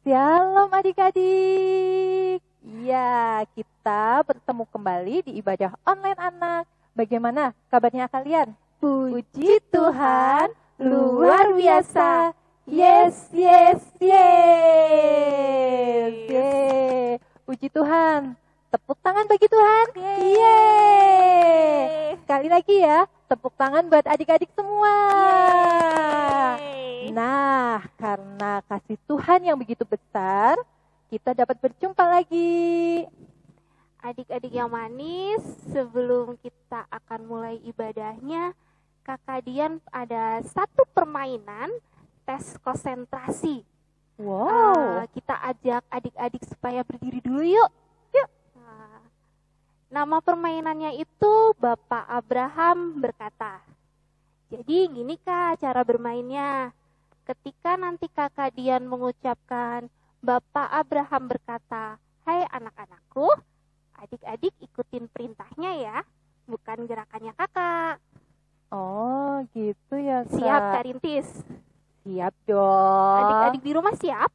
Shalom adik-adik. Ya, kita bertemu kembali di ibadah online anak. Bagaimana kabarnya kalian? Puji Tuhan, luar biasa. Yes, yes, yes. Yeay. Puji Tuhan. Tepuk tangan bagi Tuhan. Yeay. Sekali lagi ya, tepuk tangan buat adik-adik semua. Yeay. Nah, karena kasih Tuhan yang begitu besar, kita dapat berjumpa lagi. Adik-adik yang manis, sebelum kita akan mulai ibadahnya, Kakak Dian ada satu permainan tes konsentrasi. Wow. Kita ajak adik-adik supaya berdiri dulu yuk. Yuk. Nama permainannya itu Bapak Abraham berkata. Jadi gini Kak cara bermainnya. Ketika nanti Kakak Dian mengucapkan Bapak Abraham berkata, "Hai anak-anakku," adik-adik ikutin perintahnya ya, bukan gerakannya Kakak. Oh, gitu ya, Kak. Siap Kak Rintis? Siap dong. Adik-adik di rumah siap?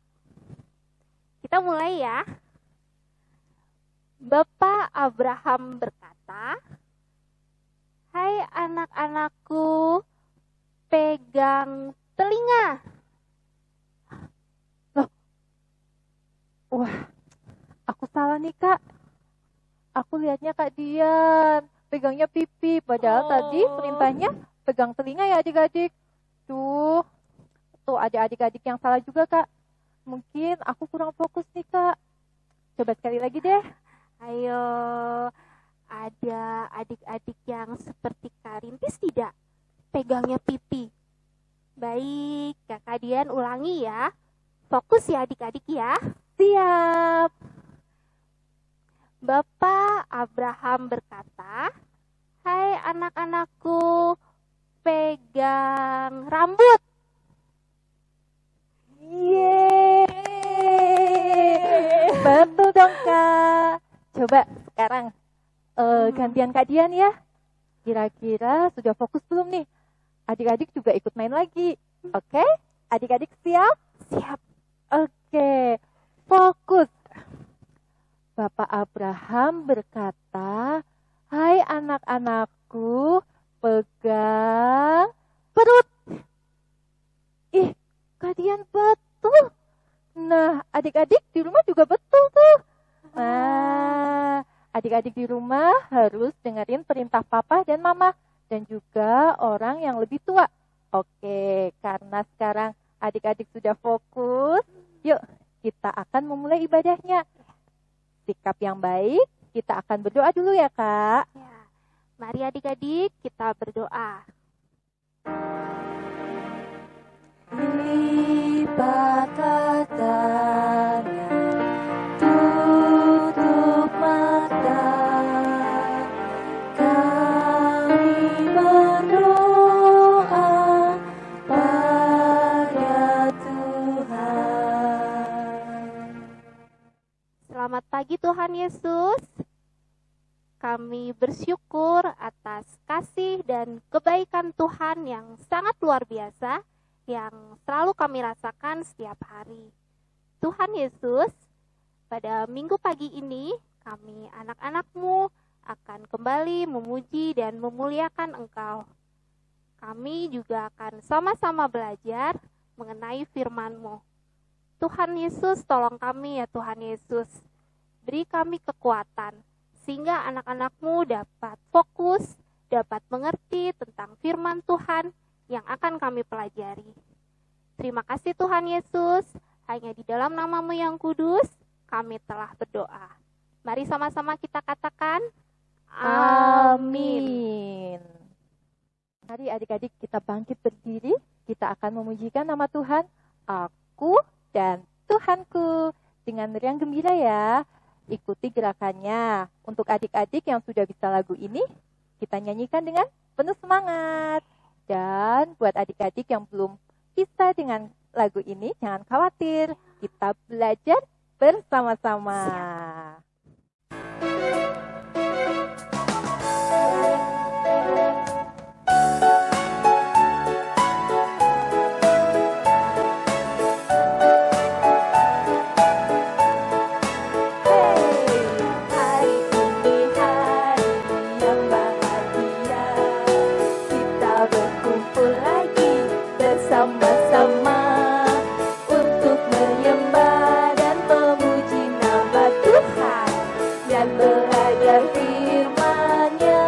Kita mulai ya. Bapak Abraham berkata, "Hai anak-anakku, pegang telinga." Wah, aku salah nih, Kak. Aku lihatnya Kak Dian pegangnya pipi, padahal tadi perintahnya pegang telinga ya adik-adik. Tuh ada adik-adik yang salah juga, Kak. Mungkin aku kurang fokus nih, Kak. Coba sekali lagi deh. Ayo, ada adik-adik yang seperti Kak Rintis tidak? Pegangnya pipi. Baik, Kakak Dian ulangi ya. Fokus ya adik-adik ya. Siap. Bapak Abraham berkata, "Hai anak-anakku, pegang rambut." Yeay. Betul dong, Kak. Coba sekarang gantian Kak Dian ya. Kira-kira sudah fokus belum nih? Adik-adik juga ikut main lagi. Oke? Adik-adik siap? Siap. Oke. Fokus. Bapak Abraham berkata, "Hai anak-anakku, pegang perut." Ih, Kak Dian betul. Nah, adik-adik di rumah juga betul tuh. Nah, adik-adik di rumah harus dengerin perintah papa dan mama. Dan juga orang yang lebih tua. Oke, karena sekarang adik-adik sudah fokus, yuk kita akan memulai ibadahnya. Sikap yang baik, kita akan berdoa dulu ya Kak. Ya. Mari adik-adik kita berdoa. Lipat tangan, tutup mata, kami berdoa pada Tuhan. Selamat pagi Tuhan Yesus. Kami bersyukur atas kasih dan kebaikan Tuhan yang sangat luar biasa yang selalu kami rasakan setiap hari. Tuhan Yesus, pada minggu pagi ini kami anak-anak-Mu akan kembali memuji dan memuliakan Engkau. Kami juga akan sama-sama belajar mengenai firman-Mu. Tuhan Yesus, tolong kami ya Tuhan Yesus. Beri kami kekuatan, sehingga anak-anak-Mu dapat fokus, dapat mengerti tentang firman Tuhan yang akan kami pelajari. Terima kasih Tuhan Yesus, hanya di dalam nama-Mu yang kudus, kami telah berdoa. Mari sama-sama kita katakan, Amin. Mari adik-adik kita bangkit berdiri, kita akan memujikan nama Tuhan, Aku dan Tuhanku. Dengan meriang gembira ya, ikuti gerakannya. Untuk adik-adik yang sudah bisa lagu ini, kita nyanyikan dengan penuh semangat. Dan buat adik-adik yang belum bisa dengan lagu ini, jangan khawatir, kita belajar bersama-sama. belajar firman-Nya,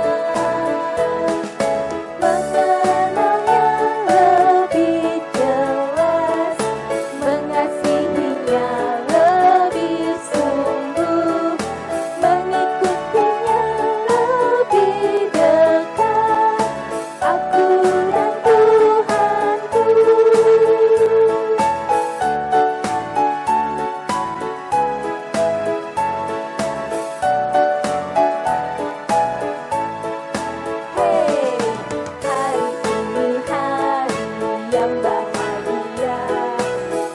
mengenalnya lebih jelas, mengasihinya lebih sungguh, mengikutinya lebih dekat, aku dan Tuhanku. Hari ini hari yang bahagia,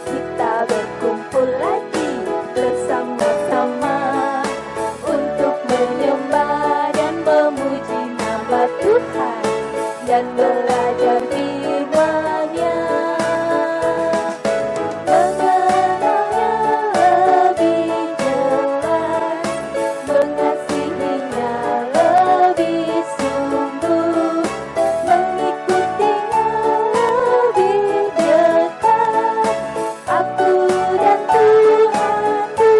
kita berkumpul lagi bersama-sama untuk menyembah dan memuji nama Tuhan dan belajar firman-Nya, mengenalnya lebih jelas, mengasihinya lebih sungguh, mengikutinya lebih dekat, aku dan Tuhanku,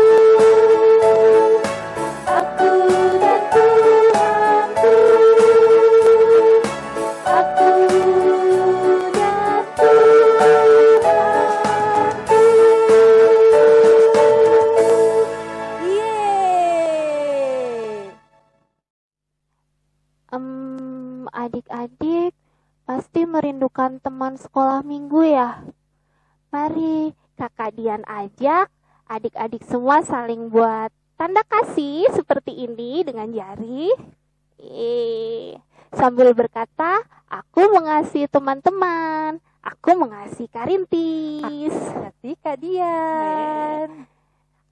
aku dan Tuhanku, aku dan Tuhanku. Yeay. Adik-adik pasti merindukan teman sekolah minggu ya. Mari kakak Dian ajak adik-adik semua saling buat tanda kasih seperti ini dengan jari. Sambil berkata, aku mengasihi teman-teman, aku mengasihi Karintis, Kasih Kak Dian.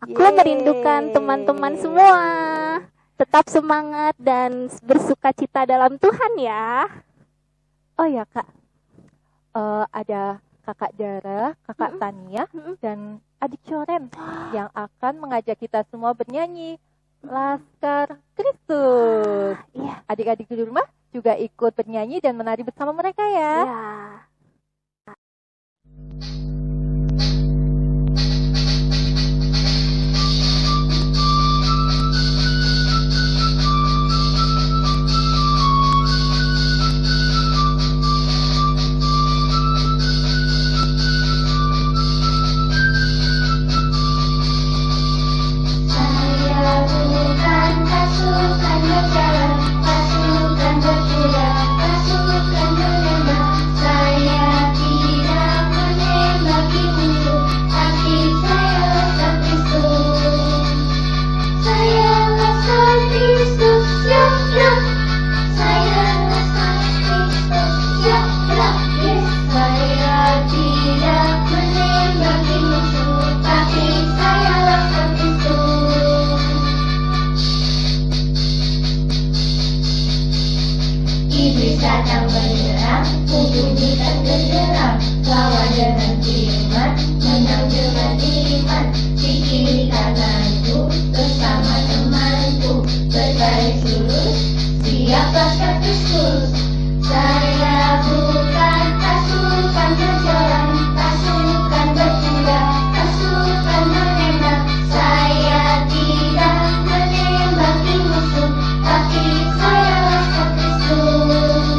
aku Yeay. merindukan teman-teman semua. Tetap semangat dan bersukacita dalam Tuhan ya. Oh ya Kak, ada Kakak Dara, Kakak Tania, Mm-mm. dan Adik Coren yang akan mengajak kita semua bernyanyi Laskar Kristus. Iya. Adik-adik di rumah juga ikut bernyanyi dan menari bersama mereka ya. Ya. Saya bukan pasukan berjalan, pasukan berkuda, pasukan menembak. Saya tidak menembaki musuh, tapi saya laskar Kristus. Saya laskar Kristus, ya ya. Saya laskar Kristus, ya ya. Yes. Saya tidak menembaki musuh, tapi saya laskar Kristus. Iblis datang menyerang, membunyikan genderang, lawan dengan firman, menang dengan iman. Di kiri kananku bersama temanku, berbaris lurus, siap laskar Kristus. Saya bukan pasukan berjalan, pasukan berkuda, pasukan menembak. Saya tidak menembaki musuh, tapi saya laskar Kristus.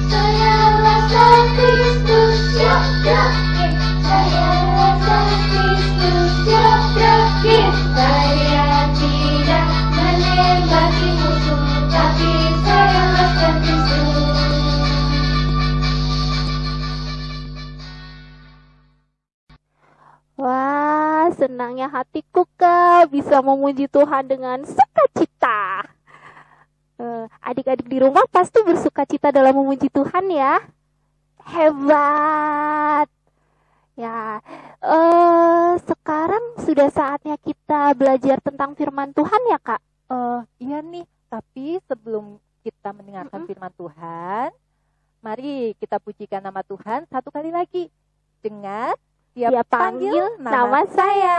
Saya laskar Kristus, ya ya. Saya laskar Kristus, ya ya. Saya tidak menembaki musuh, tapi saya laskar Kristus. Wah, senangnya hatiku Kak bisa memuji Tuhan dengan sukacita. Adik-adik di rumah pasti bersukacita dalam memuji Tuhan ya. Hebat. Ya, sekarang sudah saatnya kita belajar tentang firman Tuhan ya Kak. Iya nih, tapi sebelum kita mendengarkan firman Tuhan, mari kita pujikan nama Tuhan satu kali lagi. Dengar, Dia panggil nama saya.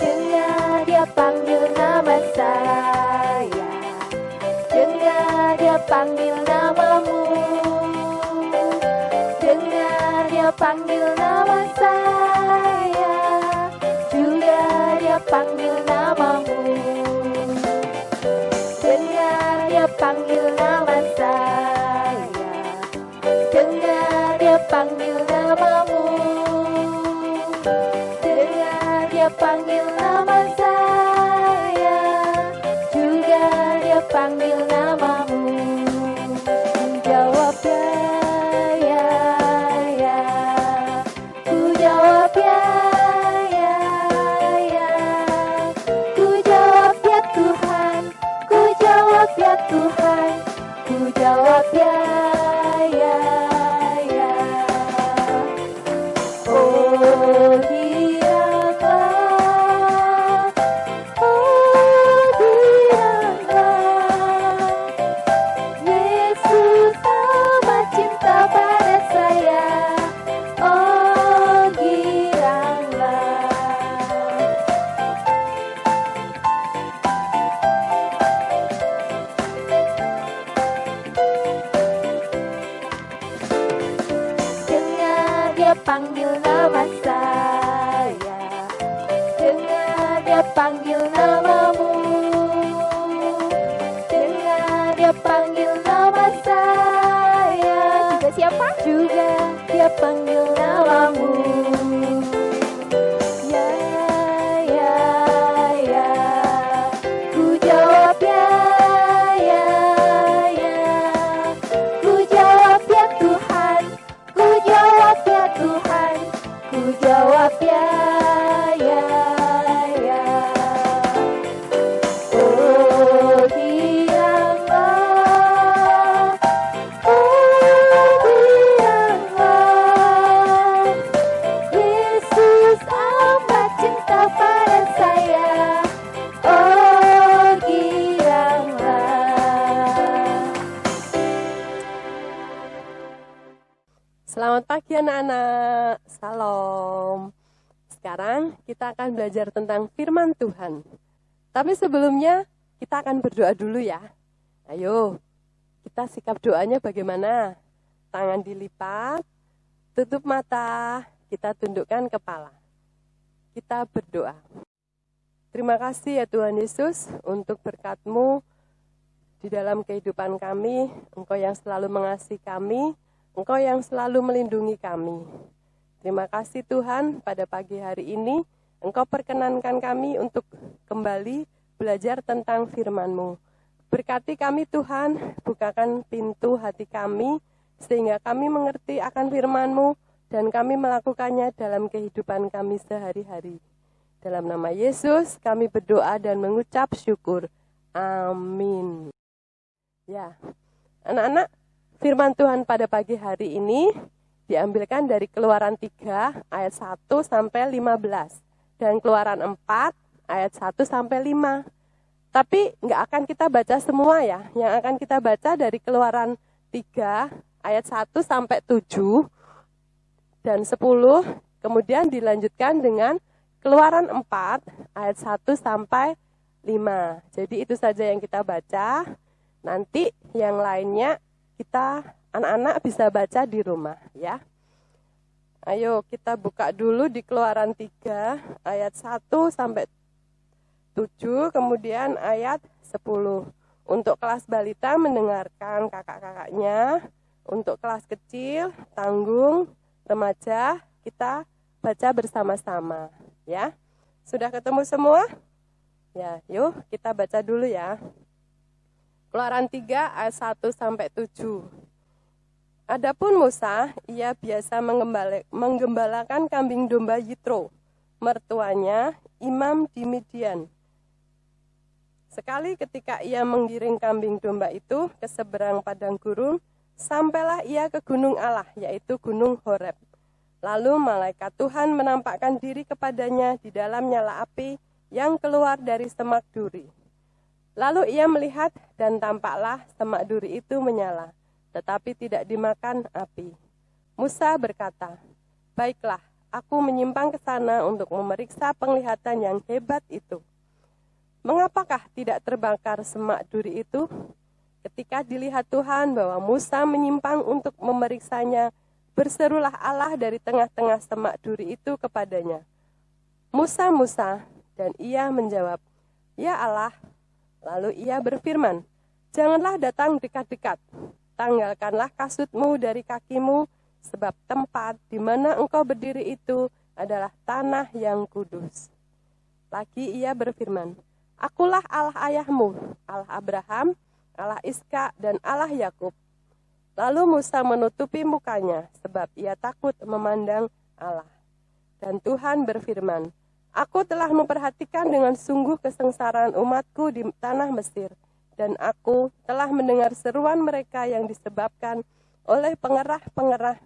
Dengar dia panggil nama saya. Dengar dia panggil namamu. Dengar dia panggil nama saya, juga dia panggil namamu. Dengar dia panggil nama saya, dengar dia panggil namamu. Dengar dia panggil nama saya, juga dia panggil namamu. Jawab ya, ya. Ku jawab ya, ya. Ku jawab ya Tuhan, ku jawab ya Tuhan, ku jawab ya, ya. Oh giranglah, Yesus amat cinta pada saya. Oh giranglah. Dengar dia panggil nama saya, dengar dia panggil namamu. Dengar dia panggil nama saya, juga siapa? Juga dia panggil namamu. Ya, ya, ya. Ku jawab ya, ya, ya. Ku jawab ya Tuhan, ku jawab ya Tuhan, ku jawab ya, ya, ya. Oh giranglah, Yesus amat cinta pada saya. Oh giranglah. Selamat pagi anak-anak, salam. Sekarang kita akan belajar tentang firman Tuhan. Tapi sebelumnya kita akan berdoa dulu ya. Ayo, kita sikap doanya bagaimana? Tangan dilipat, tutup mata, kita tundukkan kepala. Kita berdoa. Terima kasih ya Tuhan Yesus untuk berkat-Mu di dalam kehidupan kami. Engkau yang selalu mengasihi kami, Engkau yang selalu melindungi kami. Terima kasih Tuhan, pada pagi hari ini Engkau perkenankan kami untuk kembali belajar tentang firman-Mu. Berkati kami Tuhan, bukakan pintu hati kami, sehingga kami mengerti akan firman-Mu, dan kami melakukannya dalam kehidupan kami sehari-hari. Dalam nama Yesus kami berdoa dan mengucap syukur. Amin. Ya, anak-anak, firman Tuhan pada pagi hari ini diambilkan dari Keluaran 3 ayat 1 sampai 15 dan Keluaran 4 ayat 1 sampai 5. Tapi nggak akan kita baca semua ya. Yang akan kita baca dari Keluaran 3 ayat 1 sampai 7 dan 10, kemudian dilanjutkan dengan Keluaran 4 ayat 1 sampai 5. Jadi itu saja yang kita baca. Nanti yang lainnya kita anak-anak bisa baca di rumah ya. Ayo kita buka dulu di Keluaran 3 ayat 1 sampai 7, kemudian ayat 10. Untuk kelas balita mendengarkan kakak-kakaknya, untuk kelas kecil, tanggung, remaja, kita baca bersama-sama ya. Sudah ketemu semua? Ya, yuk kita baca dulu ya. Keluaran 3 ayat 1 sampai 7. Adapun Musa, ia biasa menggembalakan kambing domba Yitro, mertuanya imam di Midian. Sekali ketika ia menggiring kambing domba itu ke seberang padang gurun, sampailah ia ke gunung Allah, yaitu gunung Horeb. Lalu malaikat Tuhan menampakkan diri kepadanya di dalam nyala api yang keluar dari semak duri. Lalu ia melihat dan tampaklah semak duri itu menyala, tetapi tidak dimakan api. Musa berkata, "Baiklah, aku menyimpang ke sana untuk memeriksa penglihatan yang hebat itu. Mengapakah tidak terbakar semak duri itu?" Ketika dilihat Tuhan bahwa Musa menyimpang untuk memeriksanya, berserulah Allah dari tengah-tengah semak duri itu kepadanya, "Musa, Musa," dan ia menjawab, "Ya Allah." Lalu ia berfirman, "Janganlah datang dekat-dekat, tanggalkanlah kasutmu dari kakimu, sebab tempat di mana engkau berdiri itu adalah tanah yang kudus." Lagi ia berfirman, "Akulah Allah ayahmu, Allah Abraham, Allah Ishak, dan Allah Yakub." Lalu Musa menutupi mukanya, sebab ia takut memandang Allah. Dan Tuhan berfirman, "Aku telah memperhatikan dengan sungguh kesengsaraan umatku di tanah Mesir, dan aku telah mendengar seruan mereka yang disebabkan oleh pengerah-pengerah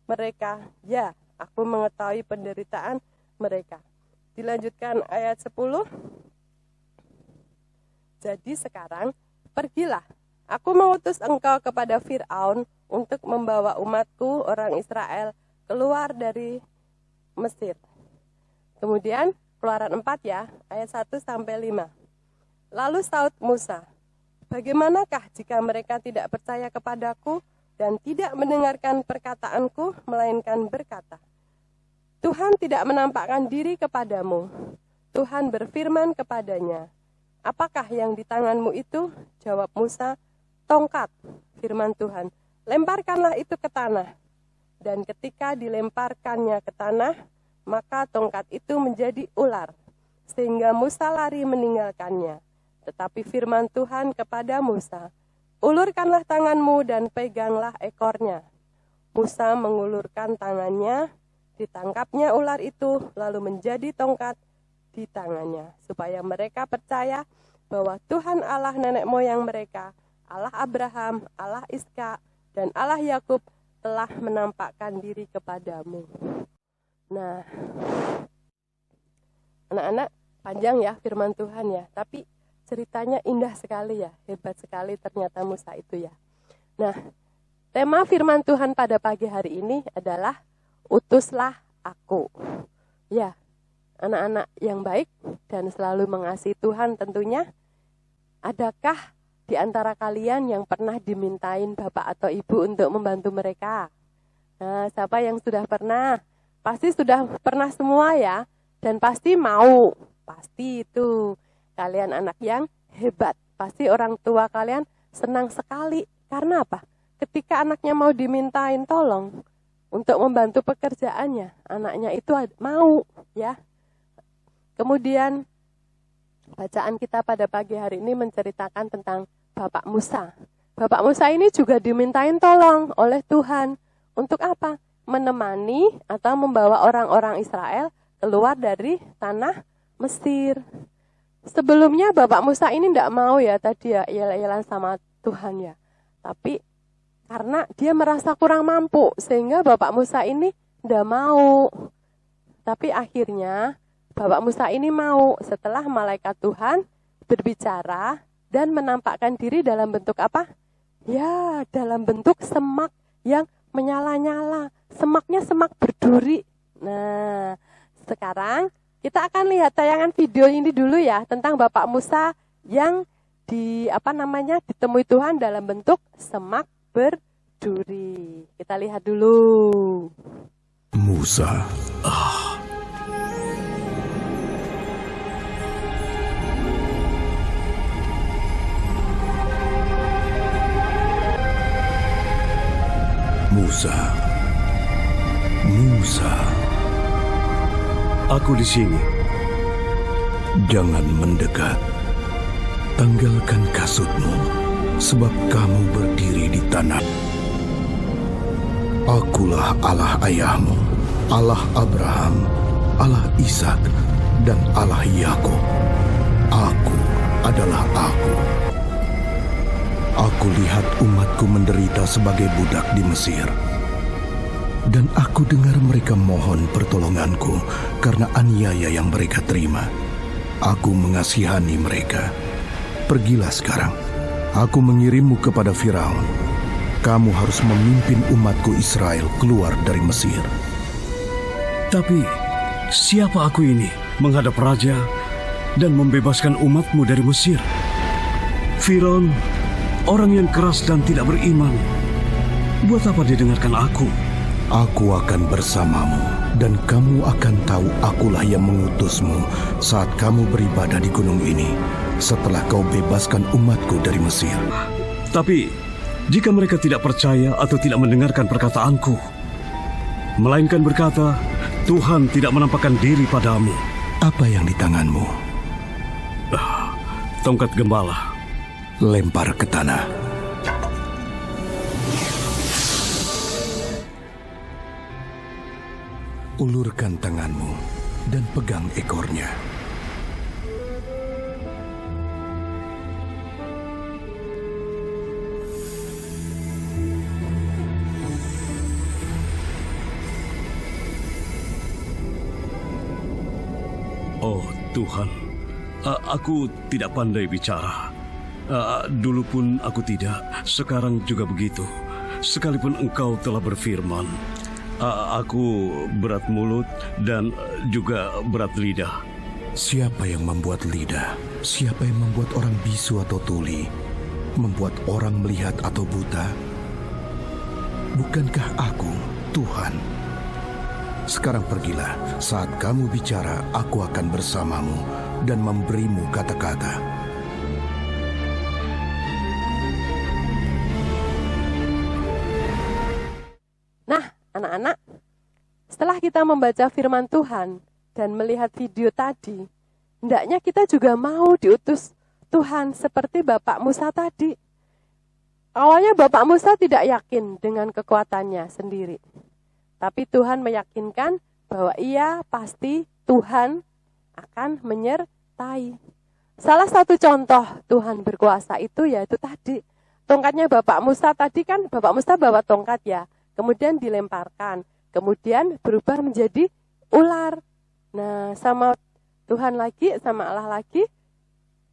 mereka. Ya, aku mengetahui penderitaan mereka." Dilanjutkan ayat 10. "Jadi sekarang, pergilah, aku mengutus engkau kepada Fir'aun untuk membawa umatku orang Israel keluar dari Mesir." Kemudian Keluaran 4 ya, ayat 1-5. "Lalu saut Musa, bagaimanakah jika mereka tidak percaya kepadaku dan tidak mendengarkan perkataanku, melainkan berkata, 'Tuhan tidak menampakkan diri kepadamu.' Tuhan berfirman kepadanya, 'Apakah yang di tanganmu itu?' Jawab Musa, 'Tongkat.' Firman Tuhan, 'Lemparkanlah itu ke tanah.' Dan ketika dilemparkannya ke tanah, maka tongkat itu menjadi ular, sehingga Musa lari meninggalkannya. Tetapi firman Tuhan kepada Musa, 'Ulurkanlah tanganmu dan peganglah ekornya.' Musa mengulurkan tangannya, ditangkapnya ular itu, lalu menjadi tongkat di tangannya, supaya mereka percaya bahwa Tuhan Allah nenek moyang mereka, Allah Abraham, Allah Ishak, dan Allah Yakub telah menampakkan diri kepadamu." Nah, anak-anak, panjang ya firman Tuhan ya, tapi ceritanya indah sekali ya, hebat sekali ternyata Musa itu ya. Nah, tema firman Tuhan pada pagi hari ini adalah utuslah aku. Ya, anak-anak yang baik dan selalu mengasihi Tuhan tentunya, adakah di antara kalian yang pernah dimintain bapak atau ibu untuk membantu mereka? Nah, siapa yang sudah pernah? Pasti sudah pernah semua ya, dan pasti mau. Pasti itu, kalian anak yang hebat. Pasti orang tua kalian senang sekali. Karena apa? Ketika anaknya mau dimintain tolong untuk membantu pekerjaannya, anaknya itu mau ya. Kemudian bacaan kita pada pagi hari ini menceritakan tentang Bapak Musa. Bapak Musa ini juga dimintain tolong oleh Tuhan. Untuk apa? Menemani atau membawa orang-orang Israel keluar dari tanah Mesir. Sebelumnya Bapak Musa ini tidak mau ya tadi ya yel-yelan sama Tuhan ya. Tapi karena dia merasa kurang mampu sehingga Bapak Musa ini tidak mau. Tapi akhirnya Bapak Musa ini mau setelah malaikat Tuhan berbicara dan menampakkan diri dalam bentuk apa? Ya, dalam bentuk semak yang menyala-nyala. Semaknya semak berduri. Nah, sekarang kita akan lihat tayangan video ini dulu ya tentang Bapak Musa yang ditemui Tuhan dalam bentuk semak berduri. Kita lihat dulu. Musa. Musa. Aku di sini. Jangan mendekat. Tanggalkan kasutmu, sebab kamu berdiri di tanah. Akulah Allah ayahmu, Allah Abraham, Allah Ishak, dan Allah Yakub. Aku adalah Aku. Aku lihat umatku menderita sebagai budak di Mesir. Dan aku dengar mereka mohon pertolonganku karena aniaya yang mereka terima. Aku mengasihani mereka. Pergilah sekarang. Aku mengirimmu kepada Firaun. Kamu harus memimpin umatku Israel keluar dari Mesir. Tapi siapa aku ini menghadap raja dan membebaskan umatmu dari Mesir? Firaun orang yang keras dan tidak beriman. Buat apa dia dengarkan aku? Aku akan bersamamu, dan kamu akan tahu akulah yang mengutusmu saat kamu beribadah di gunung ini, setelah kau bebaskan umatku dari Mesir. Tapi, jika mereka tidak percaya atau tidak mendengarkan perkataanku, melainkan berkata, Tuhan tidak menampakkan diri padamu. Apa yang di tanganmu? Tongkat gembala. Lempar ke tanah. Ulurkan tanganmu dan pegang ekornya. Oh Tuhan, aku tidak pandai bicara. Dulu pun aku tidak, sekarang juga begitu. Sekalipun Engkau telah berfirman, aku berat mulut dan juga berat lidah. Siapa yang membuat lidah? Siapa yang membuat orang bisu atau tuli? Membuat orang melihat atau buta? Bukankah aku, Tuhan? Sekarang pergilah, saat kamu bicara, aku akan bersamamu dan memberimu kata-kata. Nah, anak-anak, setelah kita membaca firman Tuhan dan melihat video tadi, hendaknya kita juga mau diutus Tuhan seperti Bapak Musa tadi. Awalnya Bapak Musa tidak yakin dengan kekuatannya sendiri. Tapi Tuhan meyakinkan bahwa ia pasti Tuhan akan menyertai. Salah satu contoh Tuhan berkuasa itu yaitu tadi. Tongkatnya Bapak Musa tadi kan, Bapak Musa bawa tongkat ya. Kemudian dilemparkan. Kemudian berubah menjadi ular. Nah, sama Tuhan lagi, sama Allah lagi,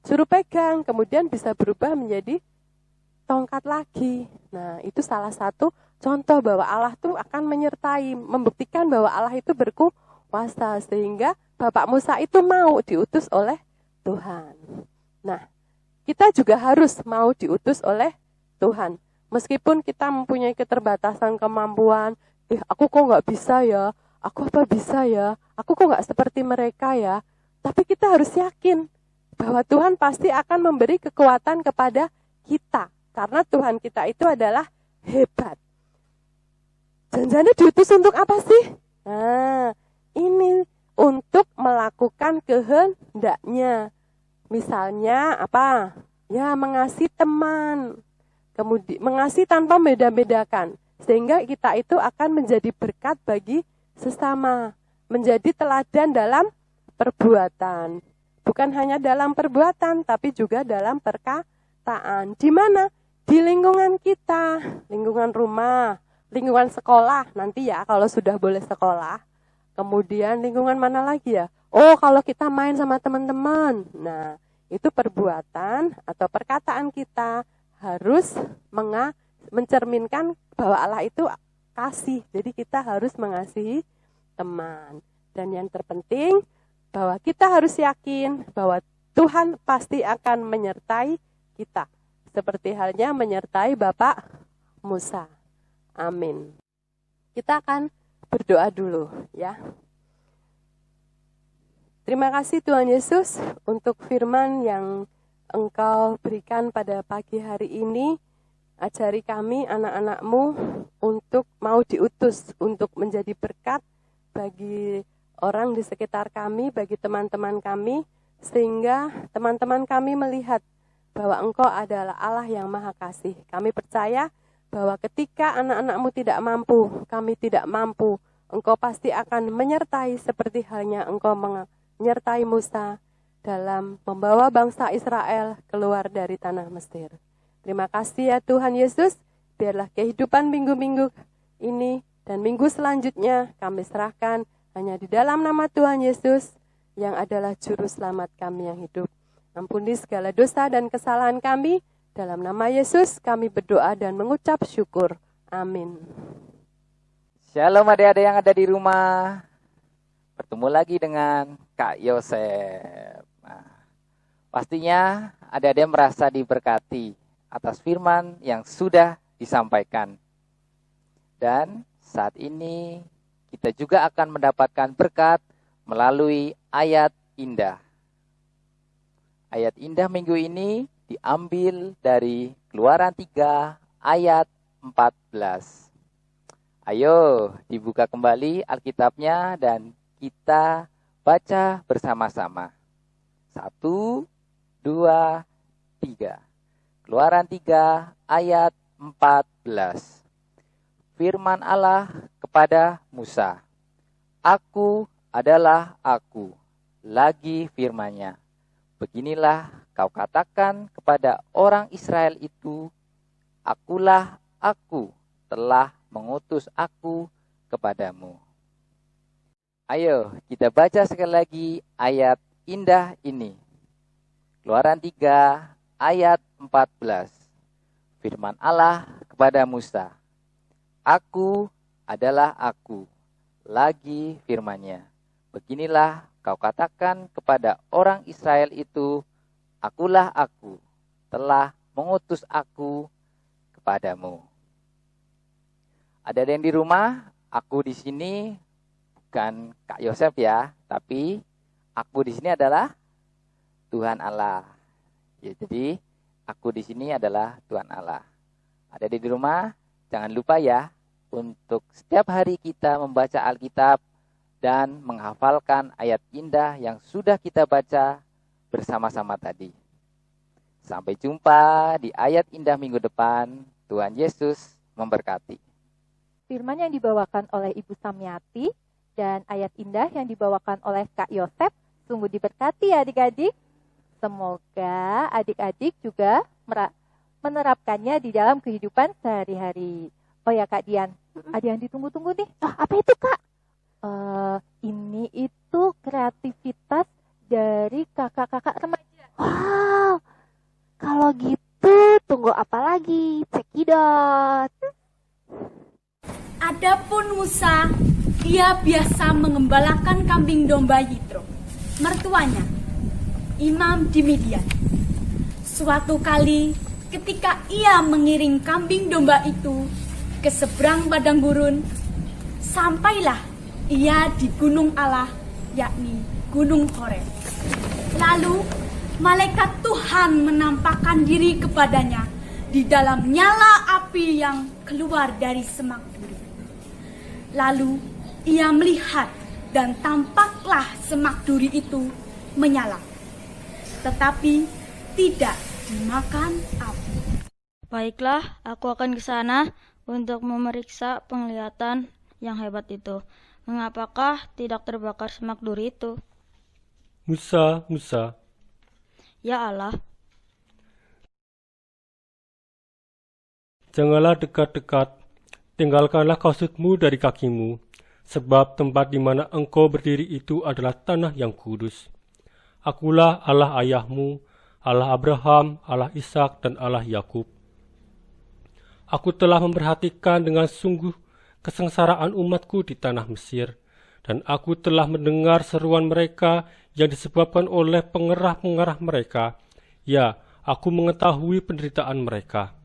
suruh pegang. Kemudian bisa berubah menjadi tongkat lagi. Nah, itu salah satu contoh bahwa Allah itu akan menyertai, membuktikan bahwa Allah itu berkuasa, sehingga Bapak Musa itu mau diutus oleh Tuhan. Nah, kita juga harus mau diutus oleh Tuhan. Meskipun kita mempunyai keterbatasan kemampuan, aku kok nggak bisa ya, aku apa bisa ya, aku kok nggak seperti mereka ya. Tapi kita harus yakin bahwa Tuhan pasti akan memberi kekuatan kepada kita. Karena Tuhan kita itu adalah hebat. Jangan-jangan diutus untuk apa sih? Nah, ini untuk melakukan kehendaknya. Misalnya apa? Ya, mengasihi teman. Kemudian mengasihi tanpa beda-bedakan. Sehingga kita itu akan menjadi berkat bagi sesama. Menjadi teladan dalam perbuatan. Bukan hanya dalam perbuatan, tapi juga dalam perkataan. Di mana? Di lingkungan kita, lingkungan rumah, lingkungan sekolah nanti ya kalau sudah boleh sekolah. Kemudian lingkungan mana lagi ya? Oh, kalau kita main sama teman-teman. Nah, itu perbuatan atau perkataan kita harus mencerminkan bahwa Allah itu kasih. Jadi kita harus mengasihi teman. Dan yang terpenting bahwa kita harus yakin bahwa Tuhan pasti akan menyertai kita. Seperti halnya menyertai Bapak Musa. Amin. Kita akan berdoa dulu ya. Terima kasih Tuhan Yesus untuk firman yang Engkau berikan pada pagi hari ini. Ajari kami anak-anak-Mu untuk mau diutus, untuk menjadi berkat bagi orang di sekitar kami, bagi teman-teman kami. Sehingga teman-teman kami melihat bahwa Engkau adalah Allah yang Maha Kasih. Kami percaya bahwa ketika anak-anak-Mu tidak mampu, kami tidak mampu, Engkau pasti akan menyertai seperti halnya Engkau menyertai Musa dalam membawa bangsa Israel keluar dari tanah Mesir. Terima kasih ya Tuhan Yesus, biarlah kehidupan minggu-minggu ini dan minggu selanjutnya kami serahkan hanya di dalam nama Tuhan Yesus yang adalah juru selamat kami yang hidup. Ampuni segala dosa dan kesalahan kami. Dalam nama Yesus kami berdoa dan mengucap syukur. Amin. Shalom adik-adik yang ada di rumah. Bertemu lagi dengan Kak Yosef. Nah, pastinya adik-adik merasa diberkati. atas firman yang sudah disampaikan. Dan saat ini kita juga akan mendapatkan berkat melalui ayat indah. Ayat indah minggu ini diambil dari Keluaran 3 ayat 14. Ayo dibuka kembali Alkitabnya dan kita baca bersama-sama. 1, 2, 3. Keluaran 3 ayat 14. Firman Allah kepada Musa, Aku adalah aku, lagi firman-Nya. Beginilah kau katakan kepada orang Israel itu, Akulah aku, telah mengutus aku kepadamu. Ayo kita baca sekali lagi ayat indah ini. Keluaran 3 ayat 14. Firman Allah kepada Musa, Aku adalah aku, lagi firman-Nya. Beginilah kau katakan kepada orang Israel itu, Akulah aku, telah mengutus aku kepadamu. Ada yang di rumah? Aku di sini bukan Kak Yosef ya, tapi aku di sini adalah Tuhan Allah. Ya, jadi aku di sini adalah Tuhan Allah. Ada di rumah? Jangan lupa ya untuk setiap hari kita membaca Alkitab dan menghafalkan ayat indah yang sudah kita baca bersama-sama tadi. Sampai jumpa di ayat indah minggu depan. Tuhan Yesus memberkati. Firman yang dibawakan oleh Ibu Samyati dan ayat indah yang dibawakan oleh Kak Yosef sungguh diberkati ya adik-adik. Semoga adik-adik juga menerapkannya di dalam kehidupan sehari-hari. Oh ya Kak Dian, ada yang ditunggu-tunggu nih. Apa itu, Kak? Ini itu kreativitas dari kakak-kakak remaja. Wow, kalau gitu tunggu apa lagi? Cekidot. Adapun Musa, ia biasa mengembalakan kambing domba Yitro, mertuanya, imam di Midian. Suatu kali ketika ia mengiring kambing domba itu ke seberang padang gurun, sampailah ia di gunung Allah, yakni Gunung Horeb. Lalu malaikat Tuhan menampakkan diri kepadanya di dalam nyala api yang keluar dari semak duri. Lalu ia melihat dan tampaklah semak duri itu menyala, tetapi tidak dimakan api. Baiklah, aku akan ke sana untuk memeriksa penglihatan yang hebat itu. Mengapakah tidak terbakar semak duri itu? Musa, Musa. Ya Allah. Janganlah dekat-dekat, tinggalkanlah kasutmu dari kakimu, sebab tempat di mana engkau berdiri itu adalah tanah yang kudus. Akulah Allah ayahmu, Allah Abraham, Allah Ishak, dan Allah Yakub. Aku telah memperhatikan dengan sungguh kesengsaraan umatku di tanah Mesir, dan aku telah mendengar seruan mereka yang disebabkan oleh pengerah-pengerah mereka. Ya, aku mengetahui penderitaan mereka.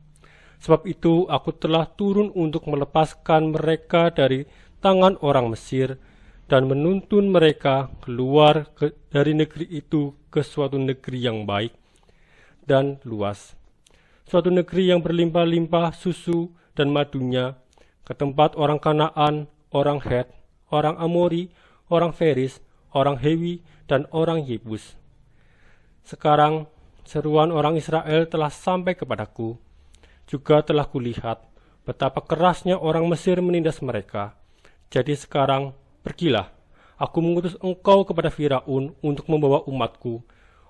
Sebab itu aku telah turun untuk melepaskan mereka dari tangan orang Mesir dan menuntun mereka keluar dari negeri itu ke suatu negeri yang baik dan luas. Suatu negeri yang berlimpah-limpah susu dan madunya, ke tempat orang Kanaan, orang Het, orang Amori, orang Feris, orang Hewi, dan orang Yebus. Sekarang seruan orang Israel telah sampai kepadaku. Juga telah kulihat betapa kerasnya orang Mesir menindas mereka. Jadi sekarang pergilah, aku mengutus engkau kepada Firaun untuk membawa umatku,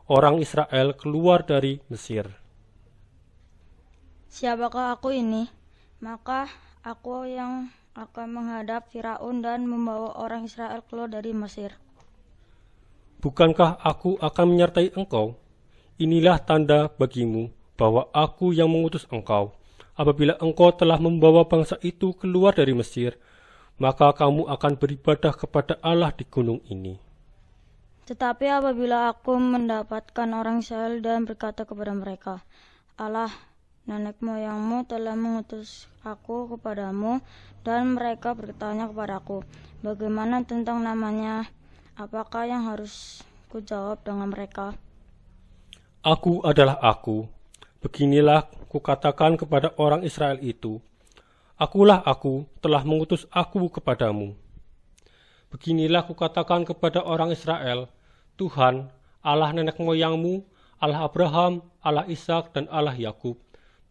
orang Israel, keluar dari Mesir. Siapakah aku ini? Maka aku yang akan menghadap Firaun dan membawa orang Israel keluar dari Mesir. Bukankah aku akan menyertai engkau? Inilah tanda bagimu bahwa aku yang mengutus engkau. Apabila engkau telah membawa bangsa itu keluar dari Mesir, maka kamu akan beribadah kepada Allah di gunung ini. Tetapi apabila aku mendapatkan orang Israel dan berkata kepada mereka, Allah, nenek moyangmu telah mengutus aku kepadamu, dan mereka bertanya kepadaku, bagaimana tentang namanya? Apakah yang harus kujawab dengan mereka? Aku adalah aku. Beginilah kukatakan kepada orang Israel itu, akulah aku telah mengutus aku kepadamu. Beginilah kukatakan kepada orang Israel, Tuhan, Allah nenek moyangmu, Allah Abraham, Allah Ishak, dan Allah Yakub,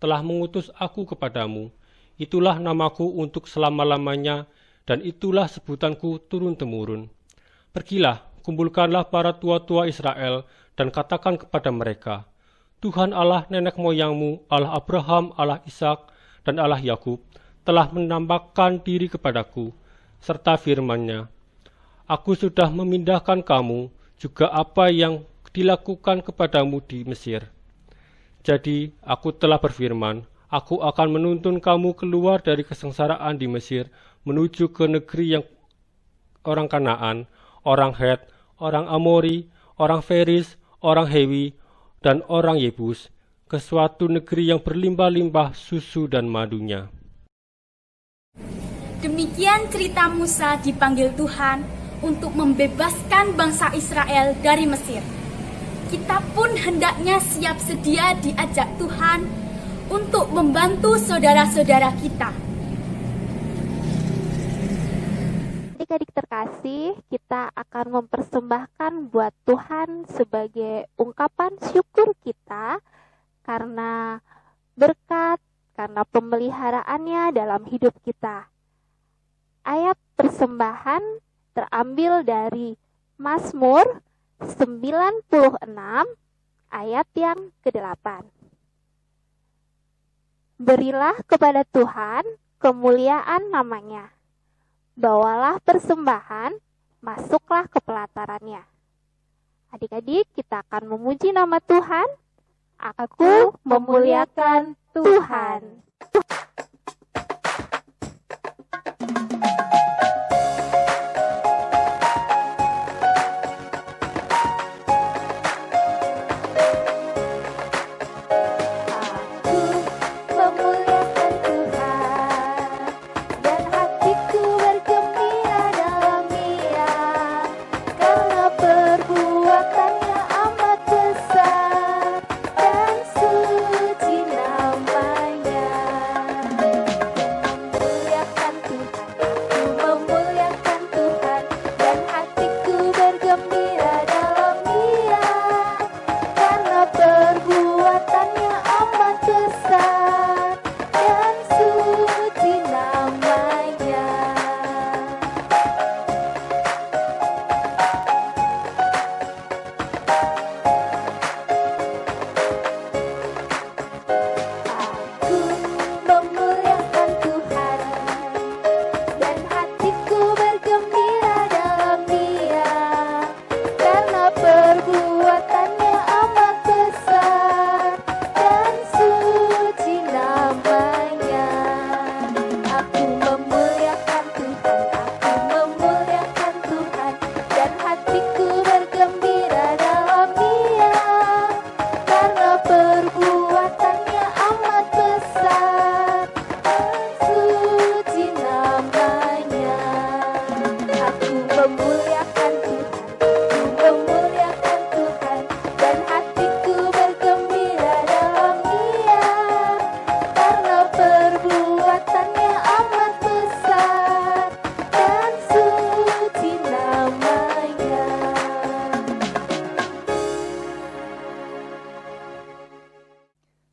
telah mengutus aku kepadamu. Itulah namaku untuk selama-lamanya, dan itulah sebutanku turun-temurun. Pergilah, kumpulkanlah para tua-tua Israel, dan katakan kepada mereka, Tuhan Allah nenek moyangmu, Allah Abraham, Allah Ishak, dan Allah Yakub, telah menampakkan diri kepadaku, serta firman-Nya. Aku sudah memindahkan kamu, juga apa yang dilakukan kepadamu di Mesir. Jadi aku telah berfirman, aku akan menuntun kamu keluar dari kesengsaraan di Mesir, menuju ke negeri yang orang Kanaan, orang Het, orang Amori, orang Feris, orang Hewi, dan orang Yebus, ke suatu negeri yang berlimpah-limpah susu dan madunya. Demikian cerita Musa dipanggil Tuhan untuk membebaskan bangsa Israel dari Mesir. Kita pun hendaknya siap sedia diajak Tuhan untuk membantu saudara-saudara kita. Adik-adik terkasih, kita akan mempersembahkan buat Tuhan sebagai ungkapan syukur kita karena berkat, karena pemeliharaannya dalam hidup kita. Ayat persembahan terambil dari Mazmur 96 ayat yang ke-8. Berilah kepada Tuhan kemuliaan namanya. Bawalah persembahan, masuklah ke pelatarannya. Adik-adik, kita akan memuji nama Tuhan. Aku memuliakan Tuhan.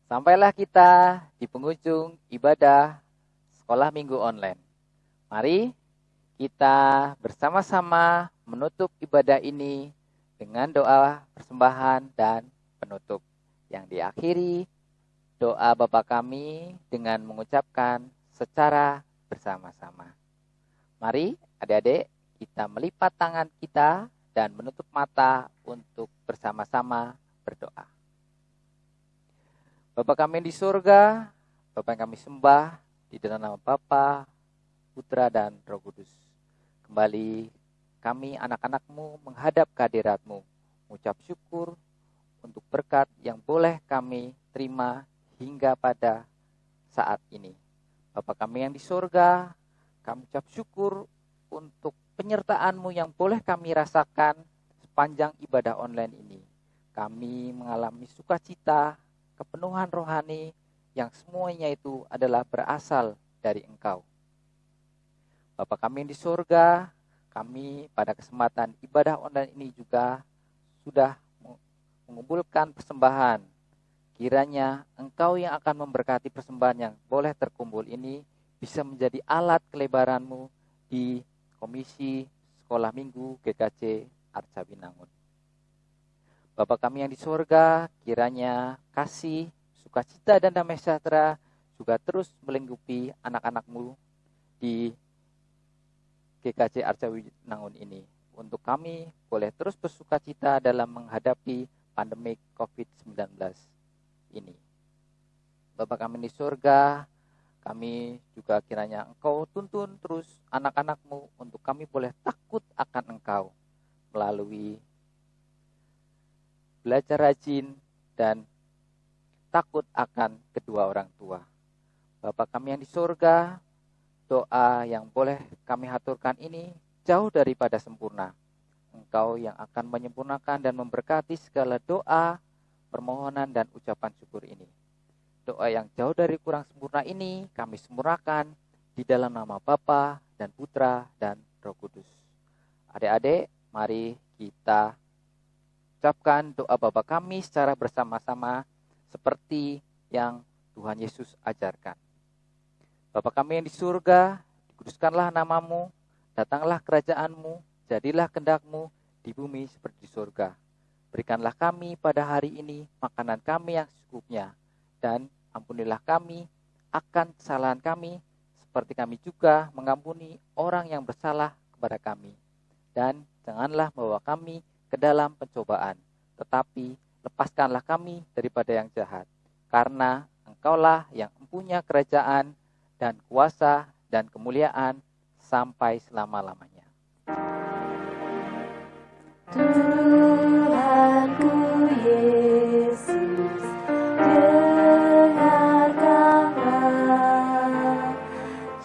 Sampailah kita di penghujung ibadah sekolah minggu online. Mari kita bersama-sama menutup ibadah ini dengan doa persembahan dan penutup yang diakhiri doa Bapa kami dengan mengucapkan secara bersama-sama. Mari adik-adik kita melipat tangan kita dan menutup mata untuk bersama-sama berdoa. Bapa kami di surga, Bapa yang kami sembah di dalam nama Bapa, Putra dan Roh Kudus. Kembali kami anak-anak-Mu menghadap kehadirat-Mu, mengucap syukur untuk berkat yang boleh kami terima hingga pada saat ini. Bapa kami yang di surga, kami ucap syukur untuk penyertaan-Mu yang boleh kami rasakan sepanjang ibadah online ini. Kami mengalami sukacita, kepenuhan rohani yang semuanya itu adalah berasal dari Engkau. Bapa kami yang di surga, kami pada kesempatan ibadah online ini juga sudah mengumpulkan persembahan. Kiranya Engkau yang akan memberkati persembahan yang boleh terkumpul ini bisa menjadi alat kelebaran-Mu di Komisi Sekolah Minggu GKJ Arca Winangun. Bapa kami yang di surga, kiranya kasih, sukacita dan damai sejahtera juga terus melingkupi anak-anak-Mu di GKJ Arca Winangun ini. Untuk kami boleh terus bersukacita dalam menghadapi pandemi COVID-19 ini. Bapa kami di surga, kami juga kiranya Engkau tuntun terus anak-anak-Mu untuk kami boleh takut akan Engkau melalui belajar rajin dan takut akan kedua orang tua. Bapa kami yang di surga, doa yang boleh kami haturkan ini jauh daripada sempurna. Engkau yang akan menyempurnakan dan memberkati segala doa, permohonan dan ucapan syukur ini. Doa yang jauh dari kurang sempurna ini kami sempurnakan di dalam nama Bapa dan Putra dan Roh Kudus. Adik-adik, mari kita ucapkan doa Bapa kami secara bersama-sama seperti yang Tuhan Yesus ajarkan. Bapa kami yang di surga, dikuduskanlah nama-Mu, datanglah kerajaan-Mu, jadilah kehendak-Mu di bumi seperti di surga. Berikanlah kami pada hari ini makanan kami yang secukupnya, dan ampunilah kami akan kesalahan kami, seperti kami juga mengampuni orang yang bersalah kepada kami. Dan janganlah membawa kami ke dalam pencobaan, tetapi lepaskanlah kami daripada yang jahat. Karena Engkaulah yang mempunyai kerajaan dan kuasa dan kemuliaan sampai selama-lamanya. Tuhanku Yesus, dengarkanlah,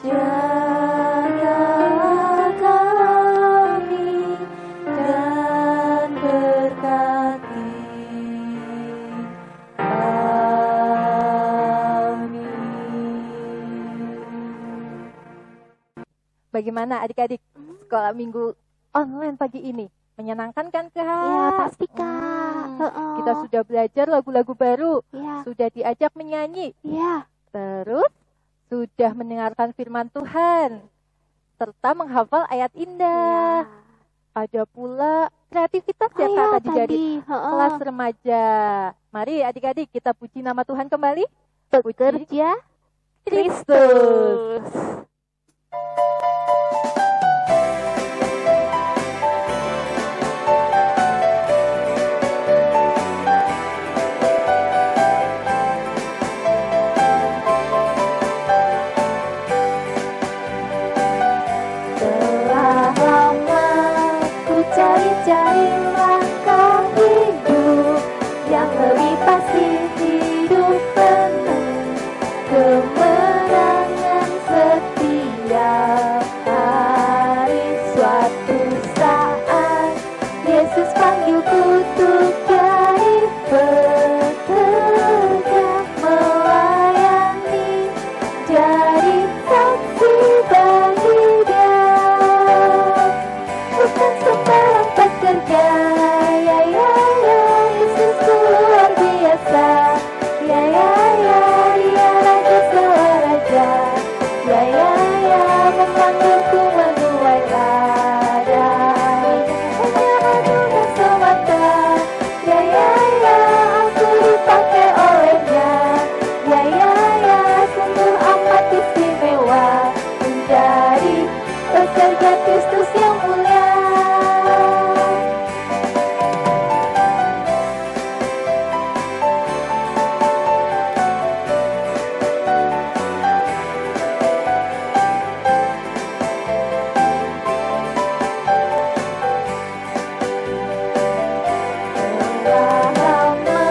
jagalah kami dan berkati. Amin. Bagaimana adik-adik sekolah minggu online pagi ini? Menyenangkan kan, Kak? Ya, pasti, Kak. Kita sudah belajar lagu-lagu baru. Ya. Sudah diajak menyanyi. Ya. Terus sudah mendengarkan firman Tuhan. Serta menghafal ayat indah. Ya. Ada pula kreativitas ya, Kak, tadi dari kelas remaja. Mari adik-adik kita puji nama Tuhan kembali. Bekerja Kristus. Telah lama ku cari-cari langkah hidup yang lebih pasti, hidup penuh kemenangan setiap hari. Suatu saat Yesus panggilku untuk jadi pekerja, melayani, jadi saksi bagi Dia. Bukan sembarang pekerja, ya ya ya, Yesus luar biasa, ya ya ya, Dia raja raja, ya ya ya, memanggilku menuai ladang, hanya anugerah semata, ya ya ya, aku dipakai olehnya, ya ya ya, sungguh amat istimewa menjadi pekerja Kristus yang mulia. Telah lama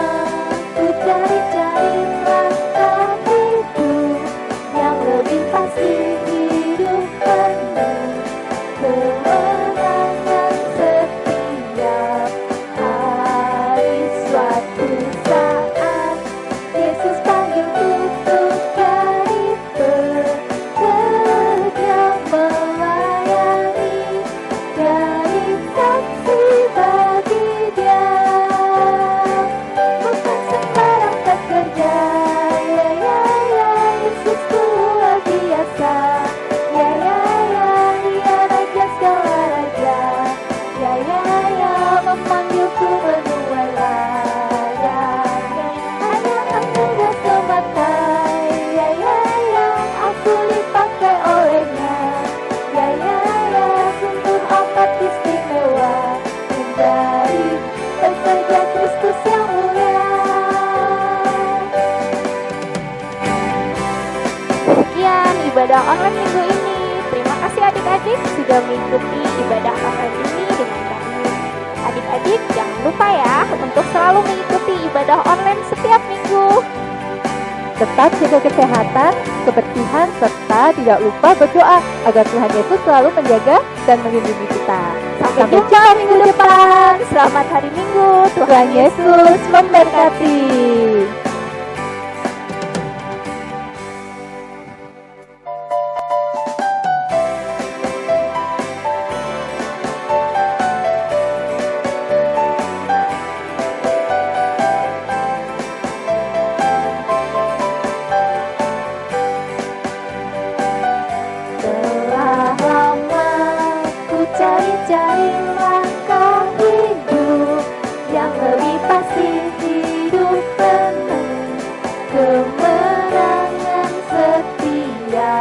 ku cari-cari langkah lebih pasti hidup penuh kemenangan setiap hari. Suatu saat Yesus panggil untuk jadi pekerja melayani, jadi saksi bagi Dia. Bukan sembarang pekerja, ya ya ya, Yesus luar biasa. Ya ya ya, Dia Raja segala raja. Ya ya ya, memanggilku menuai ladang. Hanya anugerah semata, ya ya ya, aku dipakai olehnya. Ya ya ya, sungguh amat istimewa menjadi pekerja Kristus yang mulia. Sekian ibadah online minggu ini. Terima kasih adik-adik sudah mengikuti ibadah online ini dengan kami. Adik-adik jangan lupa ya untuk selalu mengikuti ibadah online setiap minggu. Tetap jaga kesehatan, kebersihan, serta tidak lupa berdoa agar Tuhan Yesus selalu menjaga dan melindungi kita. Sampai jumpa minggu depan. Selamat hari Minggu. Tuhan Yesus memberkati. Telah lama ku cari-cari langkah hidup yang lebih pasti, hidup penuh kemenangan setia.